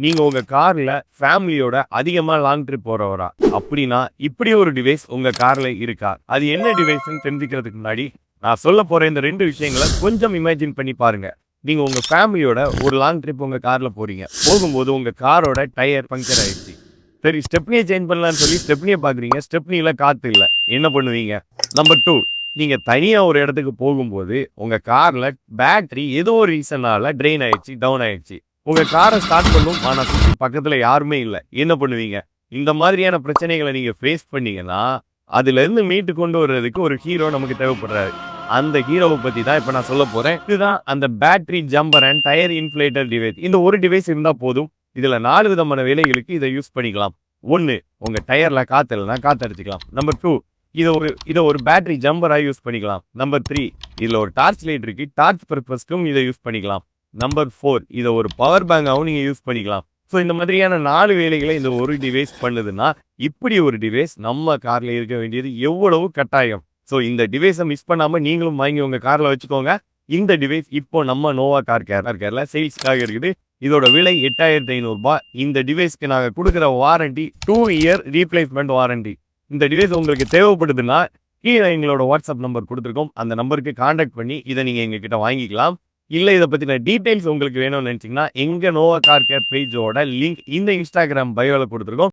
நீங்க உங்க கார்ல ஃபேமிலியோட அதிகமா லாங் ட்ரிப் போறவரா? அப்படின்னா, இப்படி ஒரு டிவைஸ் உங்க கார்ல இருக்கா? அது என்ன டிவைஸ்ன்னு தெரிஞ்சுக்கிறதுக்கு முன்னாடி, நான் சொல்லப் போற இந்த 2 விஷயங்கள கொஞ்சம் இமேஜின் பண்ணி பாருங்க. நீங்க உங்க ஃபேமிலியோட ஒரு லாங் ட்ரிப் உங்க கார்ல போறீங்க. போகும்போது உங்க காரோட டயர் பங்க்சர் ஆயிடுச்சு. சரி ஸ்டெப்னிய சேஞ்ச் பண்ணலாம்னு சொல்லி ஸ்டெப்னிய பார்க்குறீங்க. ஸ்டெப்னில காத்து இல்ல. என்ன பண்ணுவீங்க? நம்பர் 2 நீங்க தனியா ஒரு இடத்துக்கு போகும்போது, உங்க கார்ல பேட்டரி ஏதோ ஒரு ரீசனால ட்ரெயின் ஆயிடுச்சு, டவுன் ஆயிடுச்சு. உங்க கார ஸ்டார்ட் பண்ணும். ஆனா சுத்தி பக்கத்துல யாருமே இல்ல. என்ன பண்ணுவீங்க? இந்த மாதிரியான பிரச்சனைகள நீங்க ஃபேஸ் பண்ணீங்கன்னா, அதிலிருந்து மீட்டு கொண்டு வர்றதுக்கு ஒரு ஹீரோ நமக்கு தேவைப்படுறாரு. அந்த ஹீரோவ பத்தி தான் இப்ப நான் சொல்லப் போறேன். இதுதான் அந்த battery jumper and tyre inflator device. இந்த ஒரு டிவைஸ் இருந்தா போதும். இதுல 4 விதமான வேலைகளுக்கு இத யூஸ் பண்ணிக்கலாம். 1 உங்க டயர்ல காத்து இல்லன்னா காத்து அடிச்சுக்கலாம். நம்பர் 2 இத ஒரு பேட்டரி ஜம்பரா யூஸ் பண்ணிக்கலாம். நம்பர் 3 இதுல ஒரு டார்ச் லைட் இருக்கு. டார்ச் பர்பஸ்க்கும் இத யூஸ் பண்ணிக்கலாம். நம்பர் 4 இத ஒரு பவர் பேங்காவும் நீங்க யூஸ் பண்ணிக்கலாம். சோ இந்த மாதிரியான 4 வேலைகளை இந்த ஒரு டிவைஸ் பண்ணுதுன்னா, இப்படி ஒரு டிவைஸ் நம்ம கார்ல இருக்க வேண்டியது எவ்வளவு கட்டாயம். சோ இந்த டிவைஸ மிஸ் பண்ணாம நீங்களும் வாங்கி உங்க கார்ல வச்சுக்கோங்க. இந்த டிவைஸ் இப்போ நம்ம நோவா கார் கேர்ல சேல்ஸ்க்காக இருக்குது. இதோட விலை ரூ. 8500. இந்த டிவைஸ்க்கு நாங்க குடுக்குற வாரண்டி 2 இயர் ரீப்ளேஸ்மென்ட் வாரண்டி. இந்த டிவைஸ் உங்களுக்கு தேவைப்படுதுன்னா, கீழ எங்களோட வாட்ஸ்அப் நம்பர் குடுத்திருக்கோம். அந்த நம்பருக்கு கான்டாக்ட் பண்ணி இத நீங்க எங்ககிட்ட வாங்கிக்கலாம். இல்ல இத பத்தின டீடைல்ஸ் உங்களுக்கு வேணும்னு நினைச்சீங்கன்னா, எங்க நோவா கார் கேர் பேஜோட லிங்க் இந்த Instagram பயோல குடுத்திருக்கோம்.